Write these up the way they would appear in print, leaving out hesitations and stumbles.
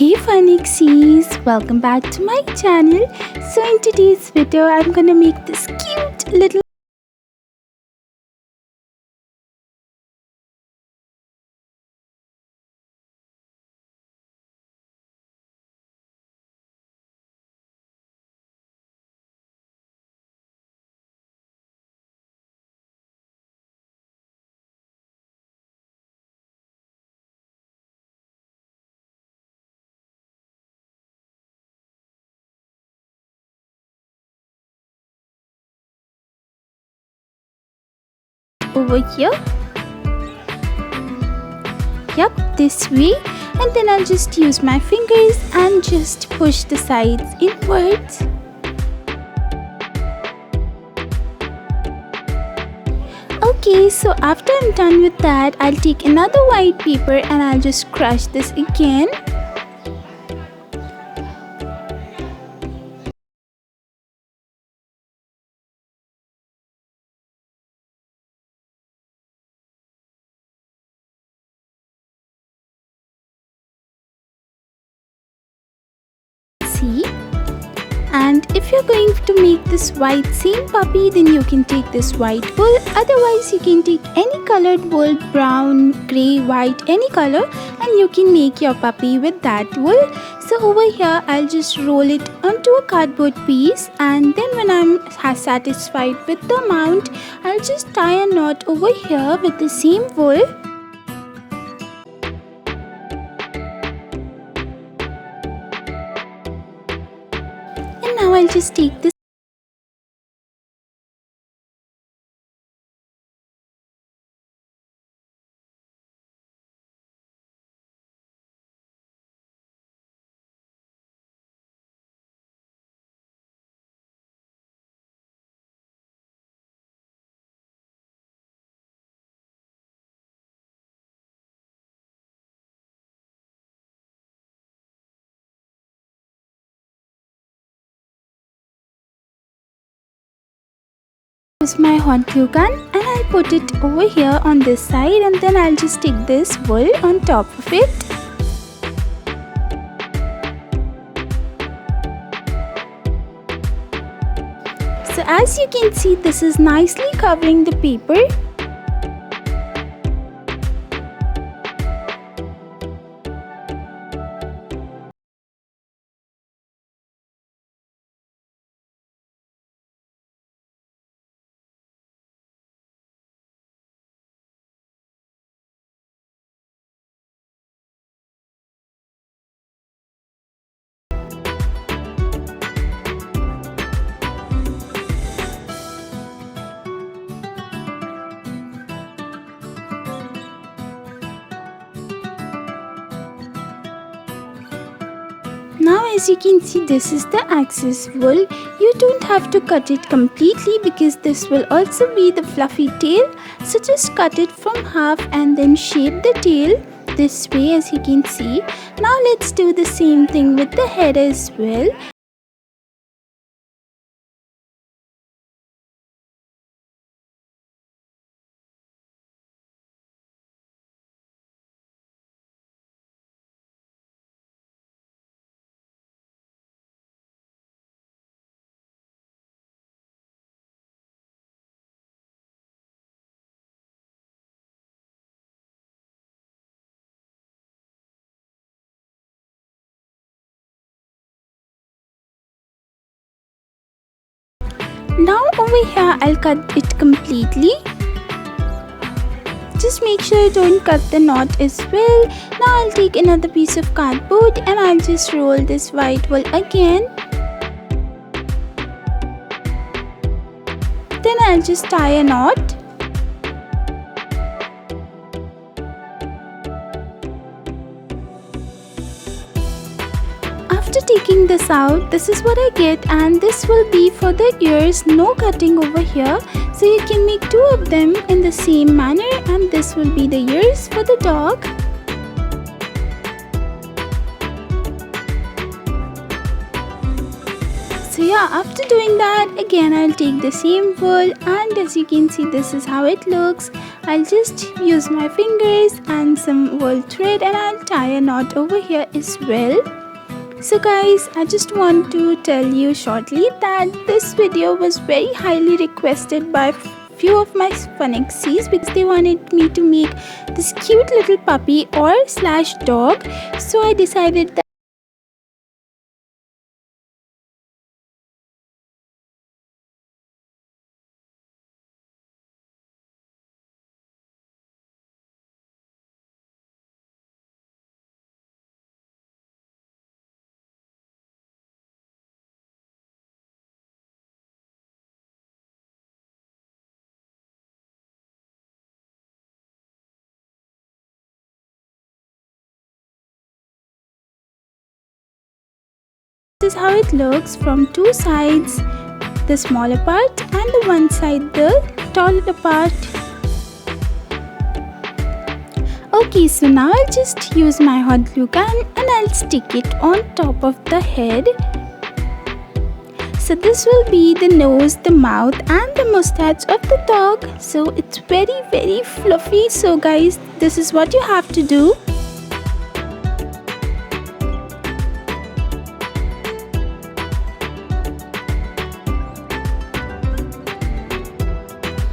Hey funXies, welcome back to my channel. So in today's video I'm gonna make this cute little over here. Yep, this way, and then I'll just use my fingers and just push the sides inwards. Okay, so after I'm done with that, I'll take another white paper and I'll just crush this again. See? And if you're going to make this white same puppy, then you can take this white wool. Otherwise, you can take any colored wool, brown, grey, white, any color, and you can make your puppy with that wool. So over here, I'll just roll it onto a cardboard piece, and then when I'm satisfied with the amount, I'll just tie a knot over here with the same wool. Now I'll just take this use my hot glue gun and I'll put it over here on this side, and then I'll just stick this wool on top of it. So as you can see, this is nicely covering the paper. Now as you can see, this is the excess wool. You don't have to cut it completely because this will also be the fluffy tail. So just cut it from half and then shape the tail this way, as you can see. Now let's do the same thing with the head as well. Now over here, I'll cut it completely. Just make sure you don't cut the knot as well. Now I'll take another piece of cardboard and I'll just roll this white wool again. Then I'll just tie a knot. After taking this out, this is what I get, and this will be for the ears, no cutting over here. So you can make two of them in the same manner, and this will be the ears for the dog. So yeah, after doing that, again I'll take the same wool, and as you can see, this is how it looks. I'll just use my fingers and some wool thread, and I'll tie a knot over here as well. So guys, I just want to tell you shortly that this video was very highly requested by few of my funXcies because they wanted me to make this cute little puppy or slash dog. So I decided that this is how it looks from two sides, the smaller part and the one side, the taller part. Okay, so now I'll just use my hot glue gun and I'll stick it on top of the head. So this will be the nose, the mouth and the mustache of the dog. So it's very fluffy. So guys, this is what you have to do.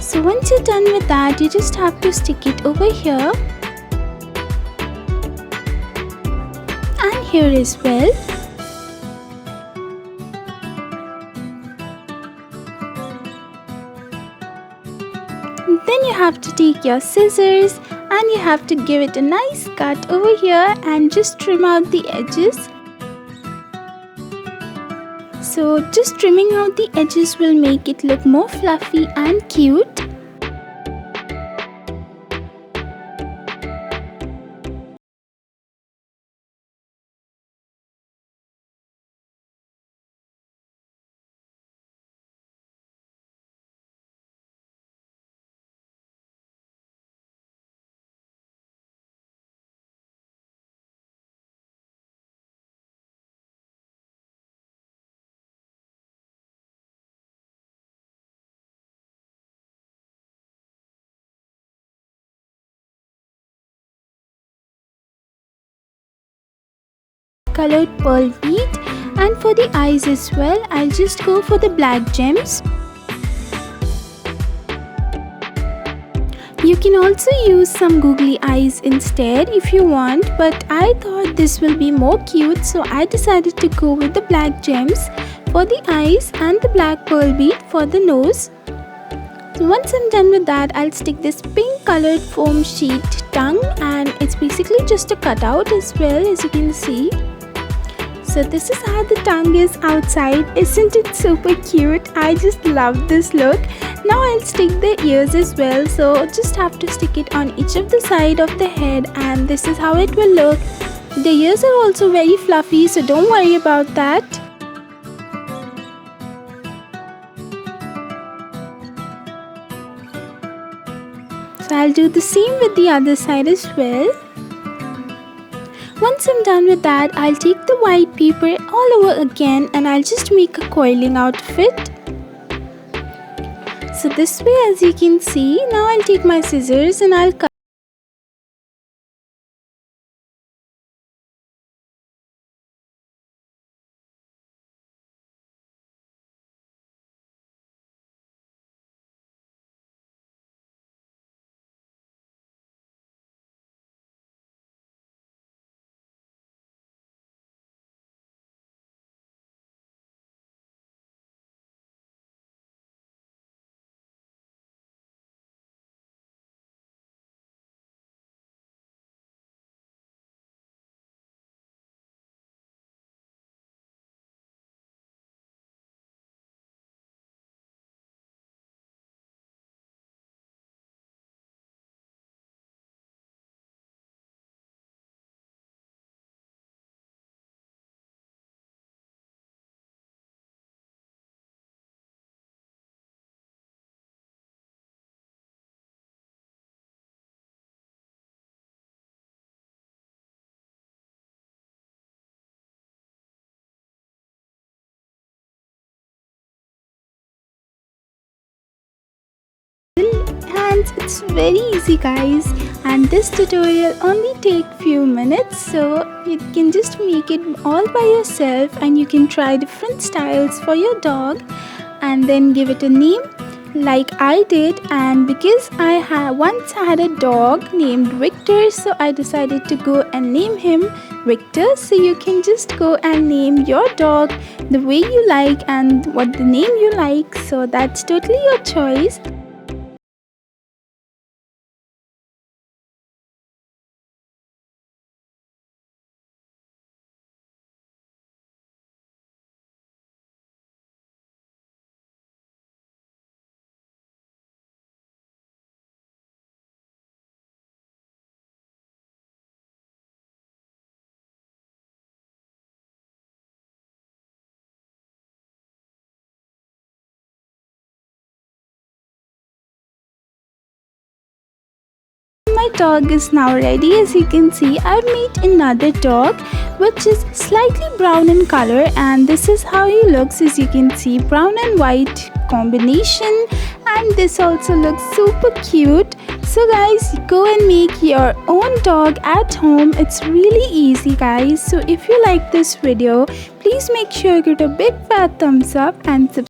So once you're done with that, you just have to stick it over here and here as well. Then you have to take your scissors and you have to give it a nice cut over here and just trim out the edges. So just trimming out the edges will make it look more fluffy and cute. Colored pearl bead, and for the eyes as well, I'll just go for the black gems. You can also use some googly eyes instead if you want, but I thought this will be more cute, so I decided to go with the black gems for the eyes and the black pearl bead for the nose. So once I'm done with that, I'll stick this pink colored foam sheet tongue, and it's basically just a cutout as well, as you can see. So this is how the tongue is outside. Isn't it super cute? I just love this look. Now I'll stick the ears as well. So just have to stick it on each of the side of the head, and this is how it will look. The ears are also very fluffy, so don't worry about that. So I'll do the same with the other side as well. Once I'm done with that, I'll take the white paper all over again and I'll just make a coiling outfit. So this way, as you can see, now I'll take my scissors and I'll cut friends, it's very easy guys, and this tutorial only take few minutes, so you can just make it all by yourself and you can try different styles for your dog and then give it a name like I did. And because I once had a dog named Victor, so I decided to go and name him Victor. So you can just go and name your dog the way you like and what the name you like, so that's totally your choice. My dog is now ready. As you can see, I've made another dog which is slightly brown in color, and this is how he looks. As you can see, brown and white combination, and this also looks super cute. So guys, go and make your own dog at home. It's really easy guys. So if you like this video, please make sure you give it a big fat thumbs up and subscribe